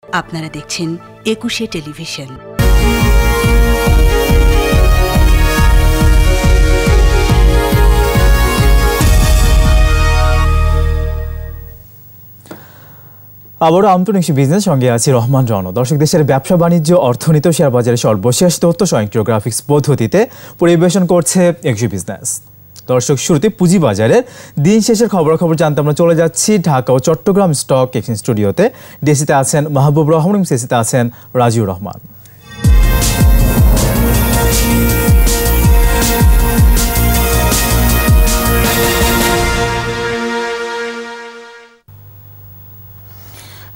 আপনারা দেখছেন একুশে টেলিভিশন। আবারও আন্তর্জাতিক বিজনেস সঙ্গে আছি রহমান রণ। দর্শক, দেশের ব্যবসা বাণিজ্য, অর্থনীতি ও শেয়ার বাজারের সর্বশেষ তথ্য স্বয়ংক্রিয় গ্রাফিক্স পদ্ধতিতে পরিবেশন করছে একুশে বিজনেস। দর্শক, শুরুতে পুঁজিবাজারের দিন শেষের খবরাখবর জানতে আমরা চলে যাচ্ছি ঢাকা ও চট্টগ্রাম স্টক এক্সচেঞ্জ স্টুডিওতে। ডিসিতে আছেন মাহবুব রহমান এবং সিসিতে আছেন রাজিউর রহমান।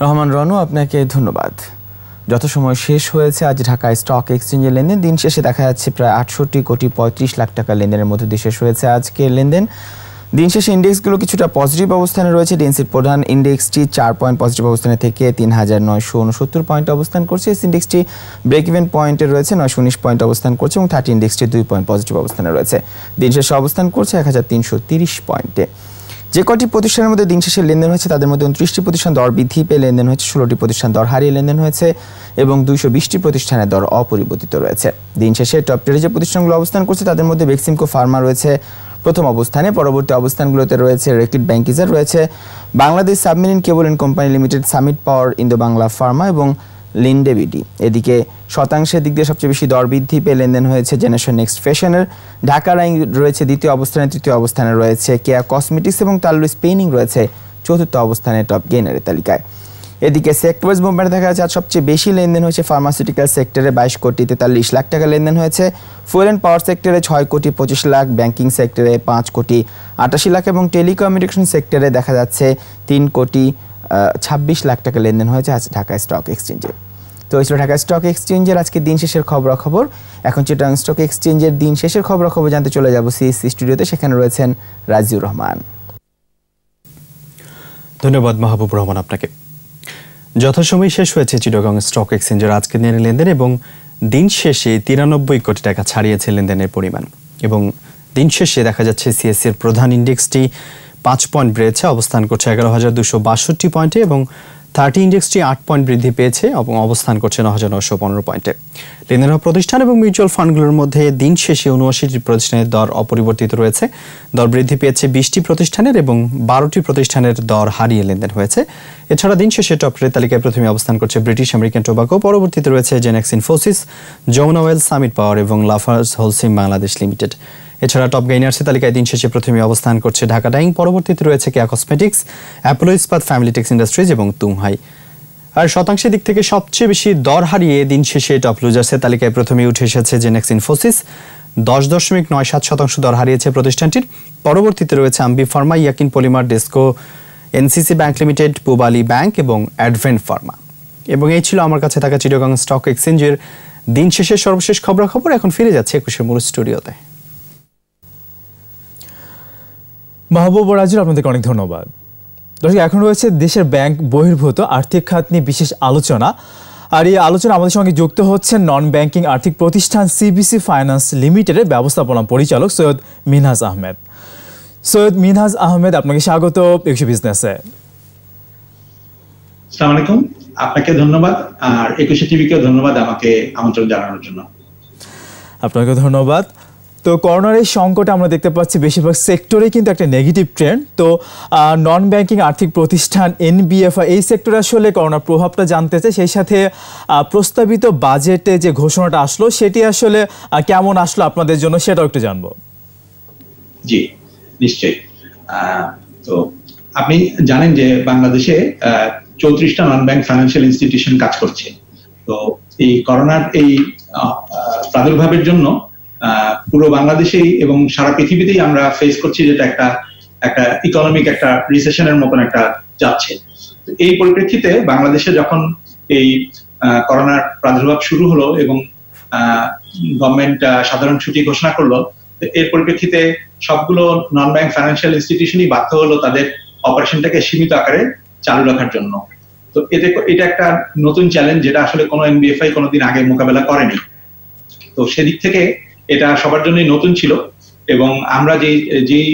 রহমান রনু, আপনাকে ধন্যবাদ। যথাসময় শেষ হয়েছে আজ ঢাকা স্টক এক্সচেঞ্জের লেনদেন। দিন শেষে দেখা যাচ্ছে প্রায় 68,35,00,000 টাকা লেনদেনের মধ্যে দিয়ে শেষ হয়েছে আজকের লেনদেন। দিন শেষে ইন্ডেক্সগুলো কিছুটা পজিটিভ অবস্থানে রয়েছে। ডিএনসির প্রধান ইন্ডেক্সটি 4 পয়েন্ট পজিটিভ অবস্থানে থেকে ৩,৯৬৯ পয়েন্ট অবস্থান করছে। এস ইন্ডেক্সটি ব্রেক ইভেন পয়েন্টে রয়েছে 919 পয়েন্ট অবস্থান করছে এবং 30 ইন্ডেক্সটি 2 পয়েন্ট পজিটিভ অবস্থানে রয়েছে। দিন শেষে অবস্থান করছে 1,330 পয়েন্টে। যে কটি প্রতিষ্ঠানের মধ্যে দিন শেষে লেনদেন হয়েছে তাদের মধ্যে 29টি প্রতিষ্ঠান দর বৃদ্ধি পেয়ে লেনদেন হয়েছে, 16টি প্রতিষ্ঠান দর হারিয়ে লেনদেন হয়েছে এবং 220টি প্রতিষ্ঠানের দর অপরিবর্তিত রয়েছে। দিন শেষে টপ টেরে যে প্রতিষ্ঠানগুলো অবস্থান করছে তাদের মধ্যে বেক্সিমকো ফার্মা রয়েছে প্রথম অবস্থানে। পরবর্তী অবস্থানগুলোতে রয়েছে রেকিট ব্যাংকিজার, রয়েছে Bangladesh submarine cable and company limited, summit power, Indo Bangla Pharma এবং লিন্ডেবিডি। এদিকে শতাংশের দিক দিয়ে সবচেয়ে বেশি দর বৃদ্ধি পেয়ে লেনদেন হয়েছে জেনারেশন নেক্সট ফ্যাশনের। ঢাকা রাইং রয়েছে দ্বিতীয় অবস্থানে, তৃতীয় অবস্থানে রয়েছে কেয়া কসমেটিক্স এবং তাল্লু স্পেনিং রয়েছে চতুর্থ অবস্থানে টপ গেইনারের তালিকায়। এদিকে সেক্টর ওয়াইজ মুভমেন্টে দেখা যাচ্ছে আজ সবচেয়ে বেশি লেনদেন হয়েছে ফার্মাসিউটিক্যাল সেক্টরে 22,43,00,000 টাকা লেনদেন হয়েছে, ফুয়েল অ্যান্ড পাওয়ার সেক্টরে 6,25,00,000, ব্যাংকিং সেক্টরে 5,88,00,000 এবং টেলিকমিউনিকেশন সেক্টরে দেখা যাচ্ছে 3,26,00,000 টাকা লেনদেন হয়েছে আজ ঢাকা স্টক এক্সচেঞ্জে। তো এই ছিল ঢাকা স্টক এক্সচেঞ্জের আজকে দিন শেষের খবরাখবর। এখন চিটাগাং স্টক এক্সচেঞ্জের দিন শেষের খবরাখবর জানতে চলে যাব সিএসসি স্টুডিওতে, সেখানে রয়েছেন রাজিউর রহমান। ধন্যবাদ মাহবুব রহমান আপনাকে। যথাসময় শেষ হয়েছে চিটাগাং স্টক এক্সচেঞ্জের আজকের দিনের লেনদেন এবং দিন শেষে 93 কোটি টাকা ছাড়িয়েছে লেনদেনের পরিমাণ এবং দিন শেষে দেখা যাচ্ছে সিএসসির প্রধান ইন্ডেক্সটি 5 পয়েন্ট বেড়েছে, অবস্থান করছে 11,262 পয়েন্টে এবং 30 ইন্ডেক্সটি 8 পয়েন্ট বৃদ্ধি পেয়েছে এবং অবস্থান করছে 9,915 পয়েন্টে। লেনদেন প্রতিষ্ঠান এবং মিউচুয়াল ফান্ডগুলোর মধ্যে দিন শেষে 79টি প্রতিষ্ঠানের দর অপরিবর্তিত রয়েছে। দর বৃদ্ধি পেয়েছে 20টি প্রতিষ্ঠানের এবং 12টি প্রতিষ্ঠানের দর হারিয়ে লেনদেন হয়েছে। এছাড়া দিন শেষে টপ রেট তালিকায় প্রথমে অবস্থান করছে ব্রিটিশ আমেরিকান টোবাকো, পরবর্তীতে রয়েছে Genex Infosys, Jamuna oil, summit power এবং লাফার্জ হোলসিম বাংলাদেশ লিমিটেড। এছাড়া টপ গেইনার্সের তালিকায় দিন শেষে প্রথমে অবস্থান করছে ঢাকা ডাইং, পরবর্তীতে রয়েছে কেয়া কসমেটিক্স, অ্যাপোলো ইস্পাত, ফ্যামিলি টেক্স ইন্ডাস্ট্রিজ এবং তুমহাই। আর শতাংশের দিক থেকে সবচেয়ে বেশি দর হারিয়ে দিন শেষে টপ লুজার্সের তালিকায় প্রথমে উঠে এসেছে জেনেক্স ইনফোসিস, 10.97% দর হারিয়েছে প্রতিষ্ঠানটির। পরবর্তীতে রয়েছে Ambee pharma, Yeakin polymer, DESCO, NCC bank limited, Pubali bank এবং অ্যাডভেন্ট ফার্মা। এবং এই ছিল আমার কাছে থাকা চিটাগাং স্টক এক্সচেঞ্জের দিন শেষের সর্বশেষ খবরাখবর। এখন ফিরে যাচ্ছে একুশের মূল স্টুডিওতে। মাহবুব ও রাজিউর, আপনাদেরকে অনেক ধন্যবাদ। দর্শক, এখন রয়েছে দেশের ব্যাংক বহির্ভূত আর্থিক খাত নিয়ে বিশেষ আলোচনা। আর এই আলোচনা আমাদের সঙ্গে যুক্ত হচ্ছেন নন ব্যাংকিং আর্থিক প্রতিষ্ঠান সিবিসি ফাইন্যান্স লিমিটেডের ব্যবস্থাপনা পরিচালক সৈয়দ মিনহাজ আহমেদ। সৈয়দ মিনহাজ আহমেদ, আপনাকে স্বাগত একুশে বিজনেসে। আসসালামু আলাইকুম, আপনাকে ধন্যবাদ আর একুশে টিভিকেও ধন্যবাদ আমাকে আমন্ত্রণ জানানোর জন্য। আপনাকে ধন্যবাদ। তো করোনার এই সংকটে আমরা দেখতে পাচ্ছি বেশিরভাগ সেক্টরে কিন্তু একটা নেগেটিভ ট্রেন্ড। তো নন ব্যাংকিং আর্থিক প্রতিষ্ঠান এনবিএফআই এই সেক্টরে আসলে করোনার প্রভাবটা জানতে চাই, সেই সাথে প্রস্তাবিত বাজেটে যে ঘোষণাটা আসলো সেটি আসলে কেমন আসলো আপনাদের জন্য সেটাও একটু জানবো। জি নিশ্চয়ই। তো আপনি জানেন যে বাংলাদেশে 34টা নন ব্যাংক ফাইন্যান্সিয়াল ইনস্টিটিউশন কাজ করছে। তো এই করোনার এই প্রাদুর্ভাবের জন্য পুরো বাংলাদেশেই এবং সারা পৃথিবীতেই আমরা ফেস করছি যেটা একটা ইকোনমিক একটা রিসেশনের মতন একটা যাচ্ছে। এই পরিপ্রেক্ষিতে বাংলাদেশে যখন এই করোনার প্রাদুর্ভাব শুরু হলো এবং গভর্নমেন্ট সাধারণ ছুটি ঘোষণা করলো, এর পরিপ্রেক্ষিতে সবগুলো নন ব্যাংক ফাইন্যান্সিয়াল ইনস্টিটিউশনই বাধ্য হলো তাদের অপারেশনটাকে সীমিত আকারে চালু রাখার জন্য। তো এটা একটা নতুন চ্যালেঞ্জ যেটা আসলে কোনো এনবিএফআই কোনোদিন আগে মোকাবেলা করেনি। তো সেদিক থেকে এটা সবার জন্যই নতুন ছিল এবং আমরা যেই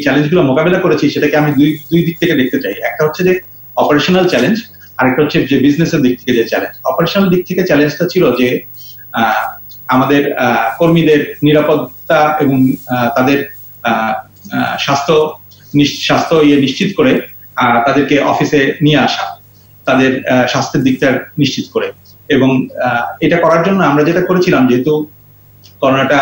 চ্যালেঞ্জগুলো মোকাবেলা করেছি সেটাকে আমি দুই দিক থেকে দেখতে চাই। একটা হচ্ছে যে অপারেশনাল চ্যালেঞ্জ, আরেকটা হচ্ছে যে বিজনেসের দিক থেকে যে চ্যালেঞ্জ। অপারেশনাল দিক থেকে চ্যালেঞ্জটা ছিল যে আমাদের কর্মীদের নিরাপত্তা এবং তাদের স্বাস্থ্য নিশ্চিত করে তাদেরকে অফিসে নিয়ে আসা, তাদের স্বাস্থ্যের দিকটা নিশ্চিত করে। এবং এটা করার জন্য আমরা যেটা করেছিলাম, যেহেতু করোনাটা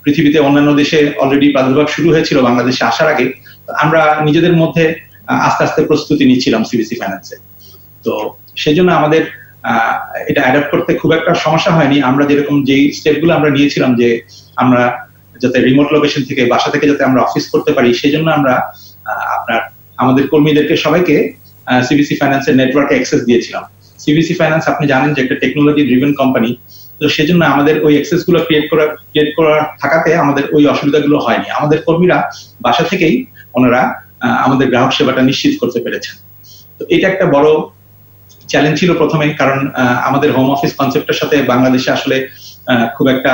পৃথিবীতে অন্যান্য দেশে অলরেডি প্রাদুর্ভাব শুরু হয়েছিল বাংলাদেশে আসার আগে, আমরা নিজেদের মধ্যে আস্তে আস্তে প্রস্তুতি নিচ্ছিলাম সিবিসি ফাইন্যান্সে। তো সেই জন্য আমাদের এটা অ্যাডাপ্ট করতে খুব একটা সমস্যা হয়নি। আমরা যেরকম যেই স্টেপগুলো আমরা নিয়েছিলাম যে আমরা যাতে রিমোট লোকেশন থেকে, বাসা থেকে যাতে আমরা অফিস করতে পারি, সেই জন্য আমরা আমাদের কর্মীদেরকে সবাইকে সিবিসি ফাইন্যান্সের নেটওয়ার্কে অ্যাক্সেস দিয়েছিলাম। সিবিসি ফাইন্যান্স আপনি জানেন যে একটা টেকনোলজি ড্রিভেন কোম্পানি, তো সেজন্য আমাদের ওই অ্যাক্সেস গুলো ক্রিয়েট করা থাকাতে আমাদের ওই অসুবিধাগুলো হয়নি। আমাদের কর্মীরা বাসা থেকেই ওনারা আমাদের গ্রাহক সেবাটা নিশ্চিত করতে পেরেছেন। তো এটা একটা বড় চ্যালেঞ্জ ছিল প্রথমে, কারণ আমাদের হোম অফিস কনসেপ্টের সাথে বাংলাদেশে আসলে খুব একটা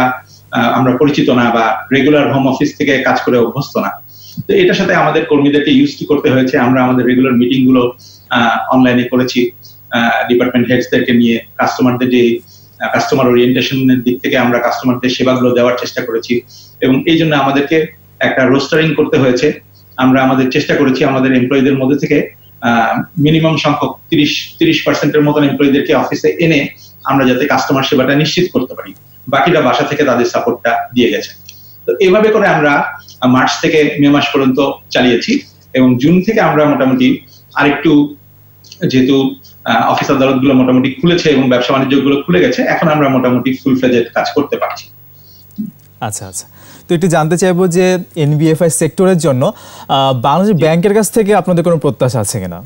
আমরা পরিচিত না, বা রেগুলার হোম অফিস থেকে কাজ করে অভ্যস্ত না। তো এটার সাথে আমাদের কর্মীদেরকে ইউজ করতে হয়েছে। আমরা আমাদের রেগুলার মিটিং গুলো অনলাইনে করেছি, ডিপার্টমেন্ট হেডসদেরকে নিয়ে কাস্টমারদের যে কাস্টমার ওরিয়েন্টেশনের দিক থেকে আমরা কাস্টমারদের সেবাগুলো দেওয়ার চেষ্টা করেছি। এবং এই জন্য আমাদেরকে একটা রোস্টারিং করতে হয়েছে। আমরা আমাদের চেষ্টা করেছি আমাদের এমপ্লয়ীদের মধ্যে থেকে মিনিমাম সংখ্যক 30% মতন এমপ্লয়ীদেরকে অফিসে এনে আমরা যাতে কাস্টমার সেবাটা নিশ্চিত করতে পারি, বাকিরা বাসা থেকে তাদের সাপোর্টটা দিয়ে গেছে। তো এইভাবে করে আমরা মার্চ থেকে মে মাস পর্যন্ত চালিয়েছি, এবং জুন থেকে আমরা মোটামুটি আরেকটু, যেহেতু অফিস আদালত গুলো মোটামুটি খুলেছে এবং ব্যবসা বাণিজ্য গুলো খুলে গেছে, এখন আমরা মোটামুটি ফুল ফ্লেজেড কাজ করতে পারছি। আচ্ছা আচ্ছা, তো একটু জানতে চাইবো যে এনবিএফআই সেক্টরের জন্য বাংলাদেশ ব্যাংকের কাছ থেকে আপনাদের কোনো প্রত্যাশা আছে কিনা?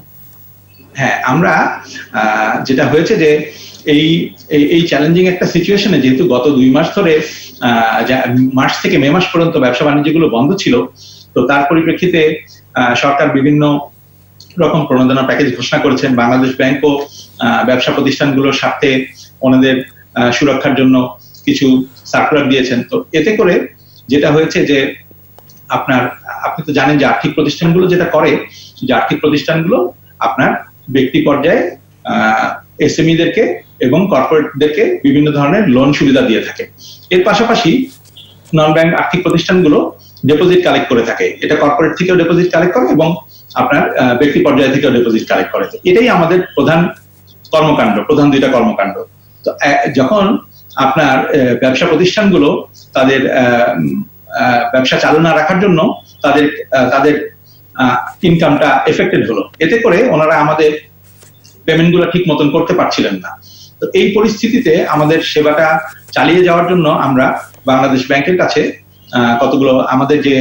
হ্যাঁ, আমরা যেটা হয়েছে যে এই চ্যালেঞ্জিং একটা সিচুয়েশনে, যেহেতু গত 2 মাস ধরে মার্চ থেকে মে মাস পর্যন্ত ব্যবসা বাণিজ্যগুলো বন্ধ ছিল, তো তার পরিপ্রেক্ষিতে সরকার বিভিন্ন রকম প্রণোদনা প্যাকেজ ঘোষণা করেছেন। বাংলাদেশ ব্যাংকও ব্যবসা প্রতিষ্ঠানগুলোর স্বার্থে ওনাদের সুরক্ষার জন্য কিছু সার্কুলার দিয়েছেন। তো এতে করে যেটা হয়েছে যে আপনি তো জানেন যে আর্থিক প্রতিষ্ঠানগুলো যেটা করে, যে আর্থিক প্রতিষ্ঠানগুলো আপনার ব্যক্তি পর্যায়ে এসএমইদেরকে এবং কর্পোরেটদেরকে বিভিন্ন ধরনের লোন সুবিধা দিয়ে থাকে। এর পাশাপাশি নন ব্যাংক আর্থিক প্রতিষ্ঠানগুলো ডিপোজিট কালেক্ট করে থাকে। এটা কর্পোরেট থেকেও ডিপোজিট কালেক্ট করে এবং আপনার ব্যক্তি পর্যায় থেকেও ডিপোজিট কালেক্ট করে। এটাই আমাদের প্রধান দুইটা কর্মকাণ্ড। তো যখন আপনার ব্যবসা প্রতিষ্ঠানগুলো তাদের ব্যবসা চালু না রাখার জন্য তাদের ইনকামটা এফেক্টেড হলো, এতে করে ওনারা আমাদের পেমেন্ট গুলো ঠিক মতন করতে পারছিলেন না। তো এই পরিস্থিতিতে আমাদের সেবাটা চালিয়ে যাওয়ার জন্য আমরা বাংলাদেশ ব্যাংকের কাছে কতগুলো আমাদের যে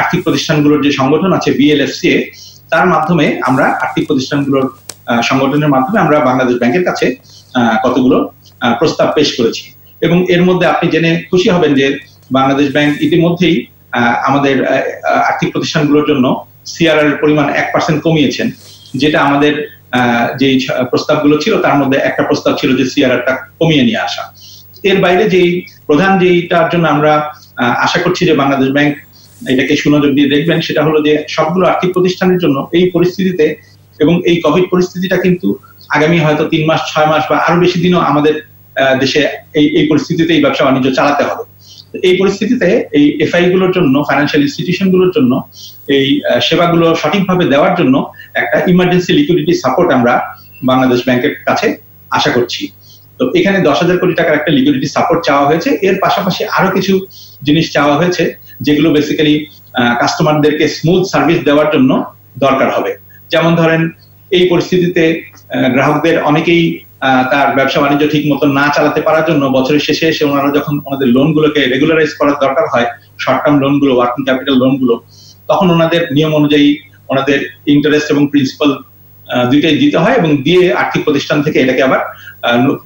আর্থিক প্রতিষ্ঠানগুলোর যে সংগঠন আছে বিএলএফসিএ, তার মাধ্যমে আমরা আর্থিক প্রতিষ্ঠানগুলোর সংগঠনের মাধ্যমে আমরা বাংলাদেশ ব্যাংকের কাছে কতগুলো প্রস্তাব পেশ করেছি। এবং এর মধ্যে আপনি জেনে খুশি হবেন যে বাংলাদেশ ব্যাংক ইতিমধ্যেই আমাদের আর্থিক প্রতিষ্ঠানগুলোর জন্য সিআরআর এর পরিমাণ 1% কমিয়েছেন, যেটা আমাদের যে প্রস্তাবগুলো ছিল তার মধ্যে একটা প্রস্তাব ছিল যে সিআরআরটা কমিয়ে নিয়ে আসা। এর বাইরে যেইটার জন্য আমরা আশা করছি যে বাংলাদেশ ব্যাংক এটাকে সুনজর দিয়ে দেখবেন, সেটা হলো যে সবগুলো আর্থিক প্রতিষ্ঠানের জন্য এই পরিস্থিতিতে, এবং এই কোভিড পরিস্থিতিটা কিন্তু আগামী হয়তো 3 মাস 6 মাস বা আরো বেশি দিনও আমাদের দেশে এই পরিস্থিতিতে এই ব্যবসা বাণিজ্য চালাতে হবে। এই পরিস্থিতিতে এই এফআই গুলোর জন্য, ফাইন্যান্সিয়াল ইনস্টিটিউশন গুলোর জন্য এই সেবাগুলো সঠিকভাবে দেওয়ার জন্য একটা ইমার্জেন্সি লিকুইডিটি সাপোর্ট আমরা বাংলাদেশ ব্যাংকের কাছে আশা করছি। তো এখানে 10,000 কোটি টাকার একটা লিকুইডিটি সাপোর্ট চাওয়া হয়েছে। এর পাশাপাশি আরো কিছু জিনিস চাওয়া হয়েছে যেগুলো বেসিক্যালি কাস্টমারদেরকে স্মুথ সার্ভিস দেওয়ার জন্য দরকার হবে। যেমন ধরেন, এই পরিস্থিতিতে গ্রাহকদের অনেকেই তার ব্যবসা বাণিজ্য ঠিক মতো না চালাতে পারার জন্য বছরের শেষে এসে ওনারা যখন ওনাদের লোনগুলোকে রেগুলারাইজ করার দরকার হয়, শর্ট টার্ম লোনগুলো, ওয়ার্কিং ক্যাপিটাল লোনগুলো, তখন ওনাদের নিয়ম অনুযায়ী ওনাদের ইন্টারেস্ট এবং প্রিন্সিপাল দুইটাই দিতে হয়, এবং দিয়ে আর্থিক প্রতিষ্ঠান থেকে এটাকে আবার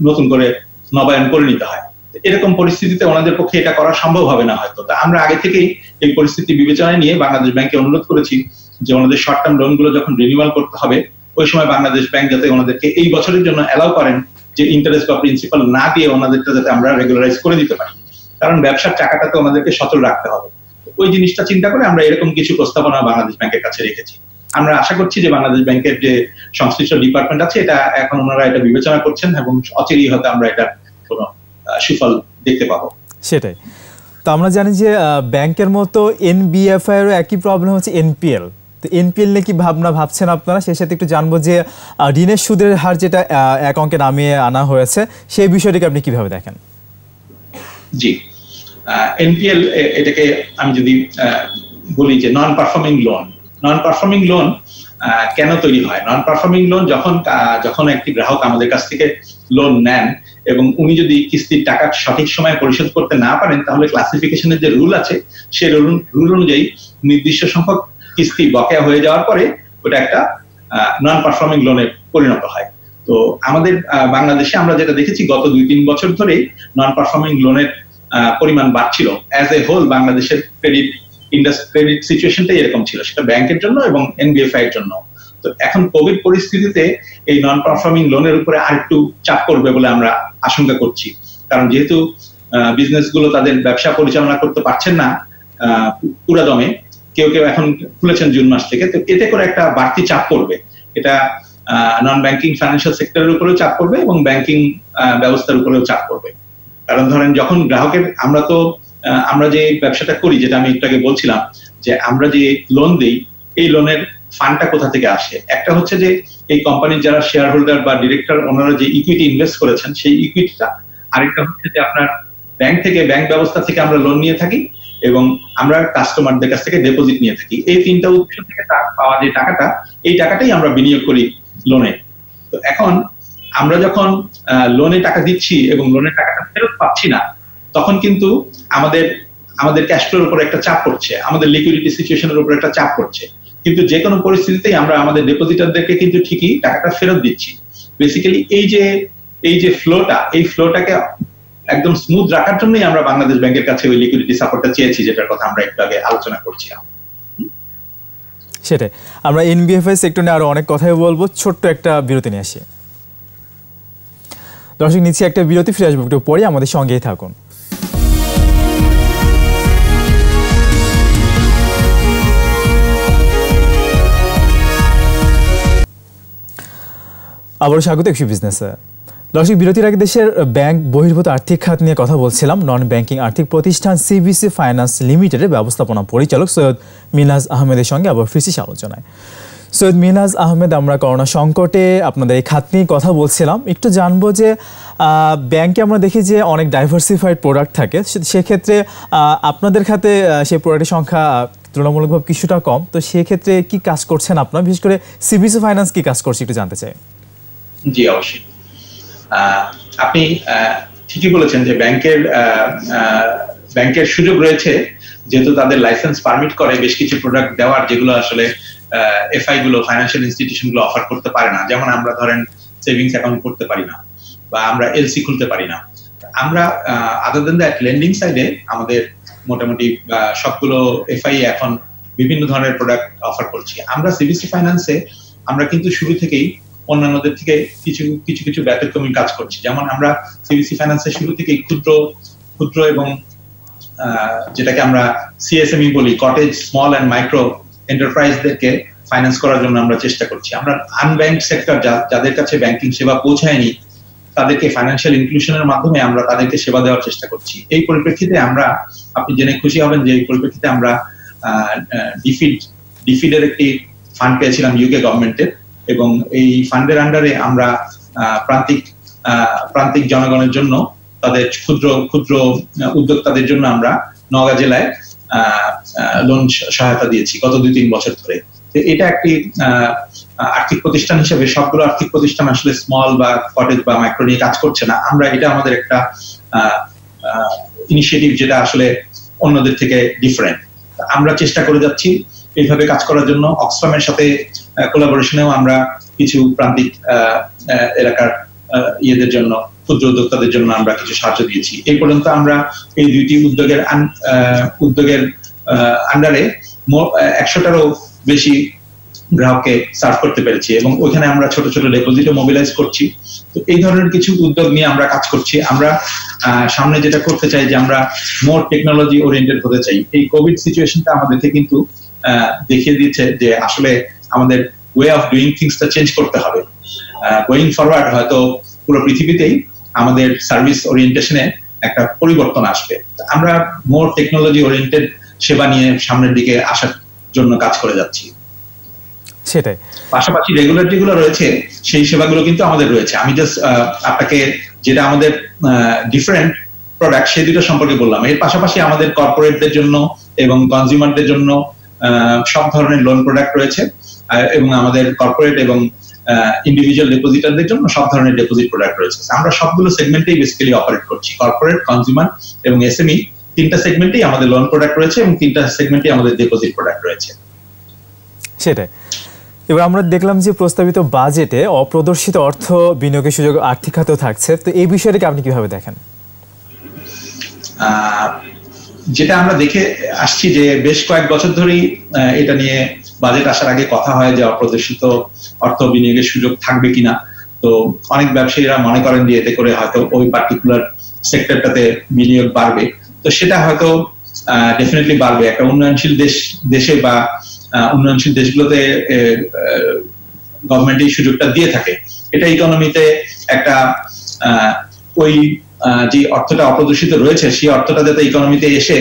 নতুন করে নবায়ন করে নিতে হয়। এরকম পরিস্থিতিতে ওনাদের পক্ষে এটা করা সম্ভব হবে না হয়তো। তা আমরা আগে থেকেই এই পরিস্থিতি বিবেচনায় নিয়ে বাংলাদেশ ব্যাংকে অনুরোধ করেছি যে ওনাদের শর্ট টার্ম লোনগুলো যখন রিনিউয়াল করতে হবে, ওই সময় বাংলাদেশ ব্যাংক যাতে ওনাদেরকে এই বছরের জন্য অ্যালাউ করেন যে ইন্টারেস্ট বা প্রিন্সিপাল না দিয়ে ওনাদেরটা যাতে আমরা রেগুলারাইজ করে দিতে পারি, কারণ ব্যবসার চাকাটাতে ওনাদেরকে সচল রাখতে হবে। ওই জিনিসটা চিন্তা করে আমরা এরকম কিছু প্রস্তাবনা বাংলাদেশ ব্যাংকের কাছে রেখেছি। আমরা আশা করছি যে বাংলাদেশ ব্যাংকের যে সংশ্লিষ্ট ডিপার্টমেন্ট আছে এটা এখন ওনারা এটা বিবেচনা করছেন এবং অচিরেই হয়তো আমরা এটা কোনো সুফল দেখতে পাবো। সেটাই। তো আমরা জানি যে ব্যাংকের মতো এনবিএফআই এরও একই প্রবলেম হচ্ছে এনপিএল। তো এনপিএল নিয়ে কি ভাবছেন আপনারা? সেই সাথে একটু জানবো যে ঋণের সুদের হার যেটা এক অঙ্কে নামিয়ে আনা হয়েছে সেই বিষয়টিকে আপনি কিভাবে দেখেন? জি, এনপিএল এটাকে আমি যদি বলি যে নন পারফর্মিং লোন কেন তৈরি হয়? নন পারফর্মিং লোন যখন একটি গ্রাহক আমাদের কাছ থেকে লোন নেন এবং উনি যদি কিস্তির টাকা সঠিক সময়ে পরিশোধ করতে না পারেন, তাহলে ক্লাসিফিকেশনের যে রুল আছে সেই রুল অনুযায়ী নির্দিষ্ট সংখ্যক কিস্তি বকেয়া হয়ে যাওয়ার পরে ওটা একটা নন পারফর্মিং লোনে পরিণত হয়। তো আমাদের বাংলাদেশে আমরা যেটা দেখেছি গত 2-3 বছর ধরে নন পারফর্মিং লোনের পরিমাণ বাড়ছিল। অ্যাজ এ হোল বাংলাদেশের ক্রেডিট সিচুয়েশনটাই এরকম ছিল, সেটা ব্যাংকের জন্য এবং এনবিএফআই এর জন্য। তো এখন কোভিড পরিস্থিতিতে এই নন পারফর্মিং লোনের উপরে আরেকটু চাপ পড়বে বলে আমরা আশঙ্কা করছি। কারণ যেহেতু বিজনেস গুলো তাদের ব্যবসা পরিচালনা করতে পারছেন না পুরাদমে, কেউ এখন খুলেছেন জুন মাস থেকে, তো এতে করে একটা বাড়তি চাপ পড়বে। এটা নন ব্যাংকিং ফাইন্যান্সিয়াল সেক্টরের উপরেও চাপ পড়বে এবং ব্যাংকিং ব্যবস্থার উপরেও চাপ পড়বে। কারণ ধরেন যখন গ্রাহকের আমরা যে ব্যবসাটা করি, যেটা আমি একটু আগে বলছিলাম যে আমরা যে লোন দেই, এই লোনের ফান্ডটা কোথা থেকে আসে? একটা হচ্ছে যে এই কোম্পানির যারা শেয়ার হোল্ডার বা ডিরেক্টর ওনারা যে ইকুইটি ইনভেস্ট করেছেন সেই ইকুইটিটা, আরেকটা হচ্ছে যে আপনার ব্যাংক ব্যবস্থা থেকে আমরা লোন নিয়ে থাকি এবং আমরা কাস্টমারদের কাছ থেকে ডিপোজিট নিয়ে থাকি। এই তিনটা উৎস থেকে পাওয়া যে টাকাটা, এই টাকাটাই আমরা বিনিয়োগ করি লোনে। তো এখন আমরা যখন লোনে টাকা দিচ্ছি এবং লোনের টাকাটা ফেরত পাচ্ছি না, তখন কিন্তু আমাদের ক্যাশ ফ্লোর উপর একটা চাপ পড়ছে, আমাদের লিকুইডিটি সিচুয়েশনের উপর একটা চাপ পড়ছে। কিন্তু যে কোনো পরিস্থিতিতেই আমরা আমাদের ডিপোজিটারদেরকে কিন্তু ঠিকই টাকাটা ফেরত দিচ্ছি। বেসিক্যালি এই যে ফ্লোটাকে একদম স্মুথ রাখার জন্যই আমরা বাংলাদেশ ব্যাংকের কাছে ওই লিকুইডিটি সাপোর্টটা চেয়েছি, যেটার কথা আমরা একটু আগে আলোচনা করছিলাম। সেটাই। আমরা এনবিএফআই সেক্টর নিয়ে আরো অনেক কথাই বলবো, ছোট্ট একটা বিরতি নিয়ে আসি। দর্শক, নিচ্ছি একটা বিরতি, ফিরে আসবো একটু পরে, আমাদের সঙ্গেই থাকুন। আবারও স্বাগত একশো বিজনেসে। দর্শক, বিরতির আগে দেশের ব্যাংক বহির্ভূত আর্থিক খাত নিয়ে কথা বলছিলাম। নন ব্যাংকিং আর্থিক প্রতিষ্ঠান সিবিসি ফাইন্যান্স লিমিটেডের ব্যবস্থাপনা পরিচালক সৈয়দ মিনহাজ আহমেদের সঙ্গে আবার ফিরছি আলোচনায়। সৈয়দ মিনহাজ আহমেদ, আমরা করোনা সংকটে আপনাদের এই খাত নিয়ে কথা বলছিলাম। একটু জানবো যে ব্যাংকে আমরা দেখি যে অনেক ডাইভার্সিফাইড প্রোডাক্ট থাকে, সেক্ষেত্রে আপনাদের খাতে সেই প্রোডাক্টের সংখ্যা তুলনামূলকভাবে কিছুটা কম। তো সেক্ষেত্রে কি কাজ করছেন আপনারা, বিশেষ করে সিবিসি ফাইন্যান্স কি কাজ করছে একটু জানতে চাই। জি, অবশ্যই। আপনি ঠিকই বলেছেন যে ব্যাংকের সুযোগ রয়েছে, যেহেতু তাদের লাইসেন্স পারমিট করে বেশ কিছু প্রোডাক্ট দেওয়ার, যেগুলো আসলে এফআই গুলো, ফাইন্যান্সিয়াল ইনস্টিটিউশন গুলো অফার করতে পারে না। যেমন আমরা ধরেন সেভিংস অ্যাকাউন্ট করতে পারি না বা আমরা এলসি খুলতে পারি না। আমরা আদার দেন দ্যাট লেন্ডিং সাইডে আমাদের মোটামুটি সবগুলো এফআই এখন বিভিন্ন ধরনের প্রোডাক্ট অফার করছি। আমরা সিবিসি ফাইন্যান্সে আমরা কিন্তু শুরু থেকেই অন্যান্যদের থেকে কিছু ব্যতিক্রমী কাজ করছি। যেমন আমরা সিবিসি ফাইন্যান্সের শুরু থেকেই ক্ষুদ্র এবং যেটাকে আমরা সিএসএমই বলি, কটেজ স্মল এন্ড মাইক্রো এন্টারপ্রাইজদেরকে ফাইন্যান্স করার জন্য আমরা চেষ্টা করছি। আমরা আনব্যাংক সেক্টর, যাদের কাছে ব্যাংকিং সেবা পৌঁছায়নি, তাদেরকে ফাইন্যান্সিয়াল ইনক্লুশনের মাধ্যমে আমরা তাদেরকে সেবা দেওয়ার চেষ্টা করছি। এই পরিপ্রেক্ষিতে আপনি জেনে খুশি হবেন যে এই পরিপ্রেক্ষিতে আমরা ডিফিডের একটি ফান্ড পেয়েছিলাম ইউকে গভর্নমেন্টের, এবং এই ফান্ডের আন্ডারে আমরা প্রান্তিক জনগণের জন্য, তাদের ক্ষুদ্র উদ্যোক্তাদের জন্য আমরা নওগাঁ জেলায় লোন সহায়তা দিয়েছি গত 2-3 বছর ধরে। এটা একটি আর্থিক প্রতিষ্ঠান হিসেবে সবগুলো আর্থিক প্রতিষ্ঠান আসলে স্মল বা কটেজ বা মাইক্রো নিয়ে কাজ করছে না। এটা আমাদের একটা ইনিশিয়েটিভ, যেটা আসলে অন্যদের থেকে ডিফারেন্ট। আমরা চেষ্টা করে যাচ্ছি এইভাবে কাজ করার জন্য। অক্সফামের সাথে কোলাবোরেশনেও আমরা কিছু প্রান্তিক এলাকার ইয়েদের জন্য, ক্ষুদ্র উদ্যোক্তাদের জন্য আমরা কিছু সাহায্য দিয়েছি। এই পর্যন্ত আমরা এই দুইটি উদ্যোগের আন্ডারে 100টারও বেশি গ্রাহককে সার্ভ করতে পেরেছি, এবং ওইখানে আমরা ছোট ছোট ডিপোজিটও মোবিলাইজ করছি। তো এই ধরনের কিছু উদ্যোগ নিয়ে আমরা কাজ করছি। আমরা সামনে যেটা করতে চাই যে আমরা মোর টেকনোলজি ওরিয়েন্টেড হতে চাই। এই কোভিড সিচুয়েশনটা আমাদেরকে কিন্তু দেখিয়ে দিচ্ছে যে আসলে আমাদের ওয়ে অফ ডুইং থিংসটা চেঞ্জ করতে হবে। গোয়িং ফরওয়ার্ড হয়তো পুরো পৃথিবীতেই আমাদের সার্ভিস ওরিয়েন্টেশনে একটা পরিবর্তন আসবে। আমরা মোর টেকনোলজি ওরিয়েন্টেড সেবা নিয়ে সামনের দিকে আসার জন্য কাজ করে যাচ্ছি। সেটাই, পাশাপাশি রেগুলেটরি গুলো রয়েছে, সেই সেবাগুলো কিন্তু আমাদের রয়েছে। আমি জাস্ট আপনাকে যেটা আমাদের ডিফারেন্ট প্রোডাক্ট সেই দুটো সম্পর্কে বললাম। এর পাশাপাশি আমাদের কর্পোরেটদের জন্য এবং কনজিউমারদের জন্য সব ধরনের লোন প্রোডাক্ট রয়েছে, এবং আমাদের কর্পোরেট এবং ইন্ডিভিজুয়াল ডিপোজিটারদের জন্য সব ধরনের ডিপোজিট প্রোডাক্ট রয়েছে। আমরা সবগুলো সেগমেন্টেই বেসিক্যালি অপারেট করছি। কর্পোরেট, কনজিউমার এবং এসএমই তিনটা সেগমেন্টেই আমাদের লোন প্রোডাক্ট রয়েছে এবং তিনটা সেগমেন্টেই আমাদের ডিপোজিট প্রোডাক্ট রয়েছে। সেটাই। এবার আমরা দেখলাম যে প্রস্তাবিত বাজেটে অপ্রদর্শিত অর্থ বিনিয়োগের সুযোগ আর্থিক খাতেও থাকছে, তো এই বিষয়টাকে আপনি কিভাবে দেখেন? যেটা আমরা দেখে আসছি যে বেশ কয়েক বছর ধরেই এটা নিয়ে বাজেট আসার আগে কথা হয় যে অপ্রদর্শিত অর্থ বিনিয়োগের সুযোগ থাকবে কিনা। তো অনেক ব্যবসায়ীরা মনে করেন যে এতে করে হয়তো ওই পার্টিকুলার সেক্টরটাতে বিনিয়োগ বাড়বে। তো সেটা হয়তো ডেফিনেটলি বাড়বে। একটা উন্নয়নশীল দেশে বা উন্নয়নশীল দেশগুলোতে গভর্নমেন্ট এই সুযোগটা দিয়ে থাকে। এটা ইকোনমিতে একটা ওই যে অর্থটা অপ্রদর্শিত রয়েছে সেই অর্থটা যাতে ইকোনমিতে এসে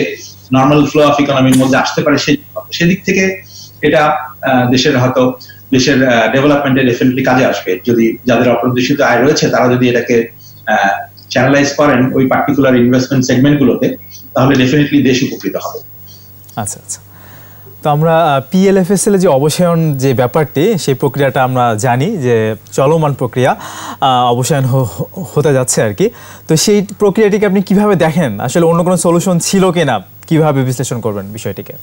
নর্মাল ফ্লো অফ ইকোনমির মধ্যে আসতে পারে, সেদিক থেকে এটা দেশের ডেভেলপমেন্টে ডেফিনেটলি কাজে আসবে। যদি যাদের অপ্রদর্শিত আয় রয়েছে তারা যদি এটাকে চ্যানেলাইজ করেন ওই পার্টিকুলার ইনভেস্টমেন্ট সেগমেন্টগুলোতে, তাহলে ডেফিনেটলি দেশ উপকৃত হবে। আচ্ছা আচ্ছা, তো আমরা পিএলএফএসএল যে অবসায়ন যে ব্যাপারটি, সেই প্রক্রিয়াটা আমরা জানি যে চলমান প্রক্রিয়া, অবসায়ন হতে যাচ্ছে আর কি। তো সেই প্রক্রিয়াটিকে আপনি কিভাবে দেখেন? আসলে অন্য কোনো সলিউশন ছিল কিনা, কিভাবে বিশ্লেষণ করবেন বিষয়টিকে?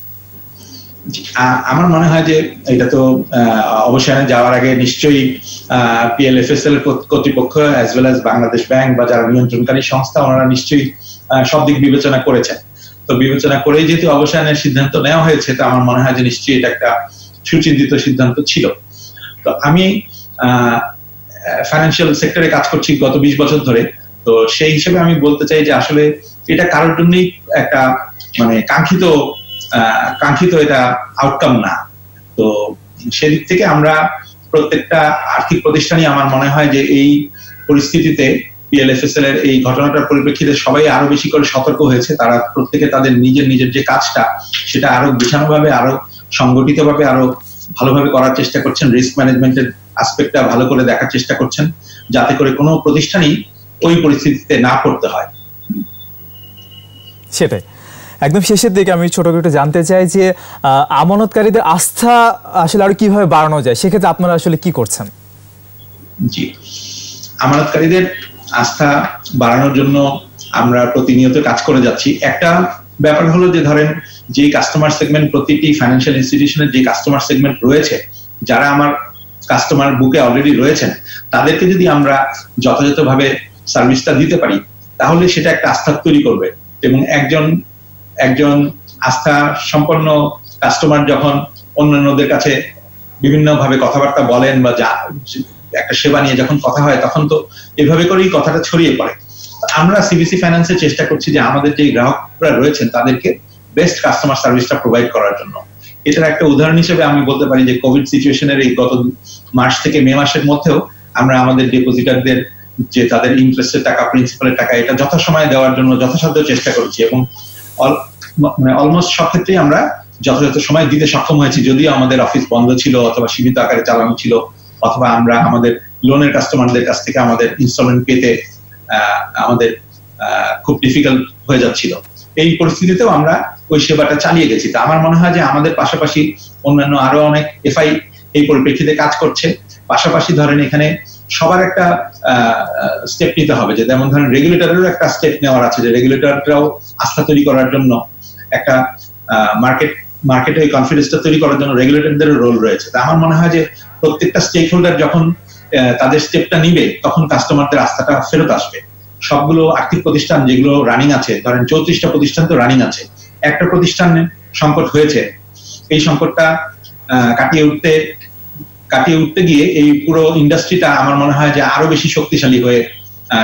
আমার মনে হয় যে এটা তো অবসায়নে যাওয়ার আগে নিশ্চয়ই পিএলএফএসএল কর্তৃপক্ষ as well as Bangladesh bank বা যারা নিয়ন্ত্রণকারী সংস্থা, ওনারা নিশ্চয়ই সব দিক বিবেচনা করেছেন। তো বিবেচনা করেই যেহেতু অবসায়নের সিদ্ধান্ত নেওয়া হয়েছে, তো আমার মনে হয় যে নিশ্চয়ই এটা একটা সুচিন্তিত সিদ্ধান্ত ছিল। তো আমি ফাইন্যান্সিয়াল সেক্টরে কাজ করছি গত 20 বছর ধরে। তো সেই হিসেবে আমি বলতে চাই যে আসলে এটা কারোর জন্যই একটা মানে কাঙ্ক্ষিত এটা আউটকাম না। তো সেদিক থেকে আমরা প্রত্যেকটা আর্থিক প্রতিষ্ঠানই আমার মনে হয় যে এই পরিস্থিতিতে পিএলএফএসএল এর এই ঘটনাটার পরিপ্রেক্ষিতে সবাই আরো বেশি করে সতর্ক হয়েছে। তারা প্রত্যেকে তাদের নিজের যে কাজটা সেটা আরো গুছানোভাবে, আরো সংগঠিতভাবে, আরো ভালোভাবে করার চেষ্টা করছেন। রিস্ক ম্যানেজমেন্টের অ্যাসপেক্টটা ভালো করে দেখার চেষ্টা করছেন, যাতে করে কোনো প্রতিষ্ঠানই ওই পরিস্থিতিতে না পড়তে হয়। সেটাই। একদম শেষের দিকে আমি ছোট করে জানতে চাই যে আমানতকারীদের আস্থা আসলে আরো কিভাবে বাড়ানো যায়, সেক্ষেত্রে আপনারা আসলে কি করছেন? জি, আমানতকারীদের আস্থা বাড়ানোর জন্য আমরা প্রতিনিয়ত কাজ করে যাচ্ছি। একটা ব্যাপার হলো যে ধরেন যে কাস্টমার সেগমেন্ট, প্রতিটি ফাইন্যান্সিয়াল ইনস্টিটিউশনের যে কাস্টমার সেগমেন্ট রয়েছে, যারা আমার কাস্টমার বুকে অলরেডি রয়েছেন, তাদেরকে যদি আমরা যথাযথভাবে সার্ভিসটা দিতে পারি, তাহলে সেটা একটা আস্থা তৈরি করবে। এবং একজন আস্থা সম্পন্ন কাস্টমার যখন অন্যান্যদের কাছে বিভিন্নভাবে কথাবার্তা বলেন বা একটা সেবা নিয়ে যখন কথা হয়, তখন তো এভাবে করেই কথাটা ছড়িয়ে পড়ে। আমরা সিবিসি ফাইন্যান্সে চেষ্টা করছি যে আমাদের যে গ্রাহকরা রয়েছেন তাদেরকে বেস্ট কাস্টমার সার্ভিসটা প্রোভাইড করার জন্য। এটার একটা উদাহরণ হিসেবে আমি বলতে পারি যে কোভিড সিচুয়েশনের এই গত মার্চ থেকে মে মাসের মধ্যেও আমরা আমাদের ডিপোজিটারদের যে তাদের ইন্টারেস্টের টাকা, প্রিন্সিপালের টাকা, এটা যথাসময়ে দেওয়ার জন্য যথাসাধ্য চেষ্টা করছি এবং অলমোস্ট সব ক্ষেত্রেই আমরা যথাযথ সময় দিতে সক্ষম হয়েছি। যদিও আমাদের অফিস বন্ধ ছিল অথবা সীমিত আকারে চালানো ছিল, অথবা আমরা আমাদের লোনের কাস্টমারদের কাছ থেকে আমাদের ইনস্টলমেন্ট পেতে আমাদের খুব ডিফিকাল্ট হয়ে যাচ্ছিল, এই পরিস্থিতিতেও আমরা ওই সেবাটা চালিয়ে গেছি। তো আমার মনে হয় যে আমাদের পাশাপাশি অন্যান্য আরো অনেক এফআই এই পরিপ্রেক্ষিতে কাজ করছে। পাশাপাশি ধরেন এখানে সবার একটা স্টেপ নিতে হবে, যে যেমন ধরেন রেগুলেটরেরও একটা স্টেপ নেওয়ার আছে, যে রেগুলেটররাও আস্থা তৈরি করার জন্য একটা মার্কেটে ওই কনফিডেন্সটা তৈরি করার জন্য রেগুলেটরদেরও রোল রয়েছে। তা আমার মনে হয় যে প্রত্যেকটা স্টেক হোল্ডার যখন তাদের স্টেপটা নিবে, তখন কাস্টমারদের আস্থাটা ফেরত আসবে। সবগুলো আর্থিক প্রতিষ্ঠান যেগুলো রানিং আছে, ধরেন 34টা প্রতিষ্ঠান তো রানিং আছে, একটা প্রতিষ্ঠানে সংকট হয়েছে, এই সংকটটা কাটিয়ে উঠতে গিয়ে এই পুরো ইন্ডাস্ট্রিটা আমার মনে হয় যে আরো বেশি শক্তিশালী হয়ে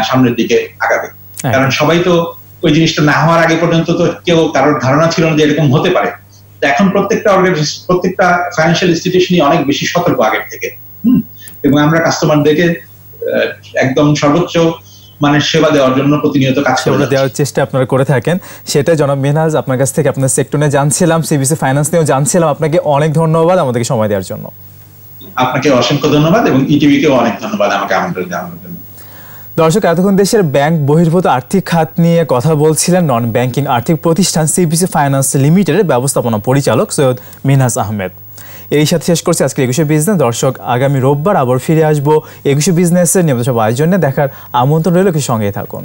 সামনের দিকে আগাবে। কারণ সবাই তো ওই জিনিসটা না হওয়ার আগে পর্যন্ত তো কারোর ধারণা ছিল না যে এরকম হতে পারে। এখন প্রত্যেকটা ফাইন্যান্সিয়াল ইনস্টিটিউশনই অনেক বেশি সতর্ক আগের থেকে। এবং আমরা কাস্টমারদেরকে একদম সর্বোচ্চ মানের সেবা দেওয়ার জন্য প্রতিনিয়ত কাজ করে দেওয়ার চেষ্টা আপনারা করে থাকেন। সেটা জনাব মিনহাজ, আপনার কাছ থেকে আপনার সেক্টর নিয়ে জানছিলাম, সিবিসি ফাইন্যান্স নিয়েও জানছিলাম। আপনাকে অনেক ধন্যবাদ আমাদেরকে সময় দেওয়ার জন্য। আপনাকে অসংখ্য ধন্যবাদ এবং ইটিভিকেও অনেক ধন্যবাদ আমাকে আমন্ত্রণ জানানোর জন্য। দর্শক, এতক্ষণ দেশের ব্যাংক বহির্ভূত আর্থিক খাত নিয়ে কথা বলছিলেন নন ব্যাংকিং আর্থিক প্রতিষ্ঠান সিবিসি ফাইন্যান্স লিমিটেডের ব্যবস্থাপনা পরিচালক সৈয়দ মিনহাজ আহমেদ। এই সাথে শেষ করছি আজকে 21 বিজনেস। দর্শক, আগামী রোববার আবার ফিরে আসবো 21 বিজনেসের নিয়মিত সব আয়োজনে। দেখার আমন্ত্রণ রইল, কি সঙ্গে থাকুন।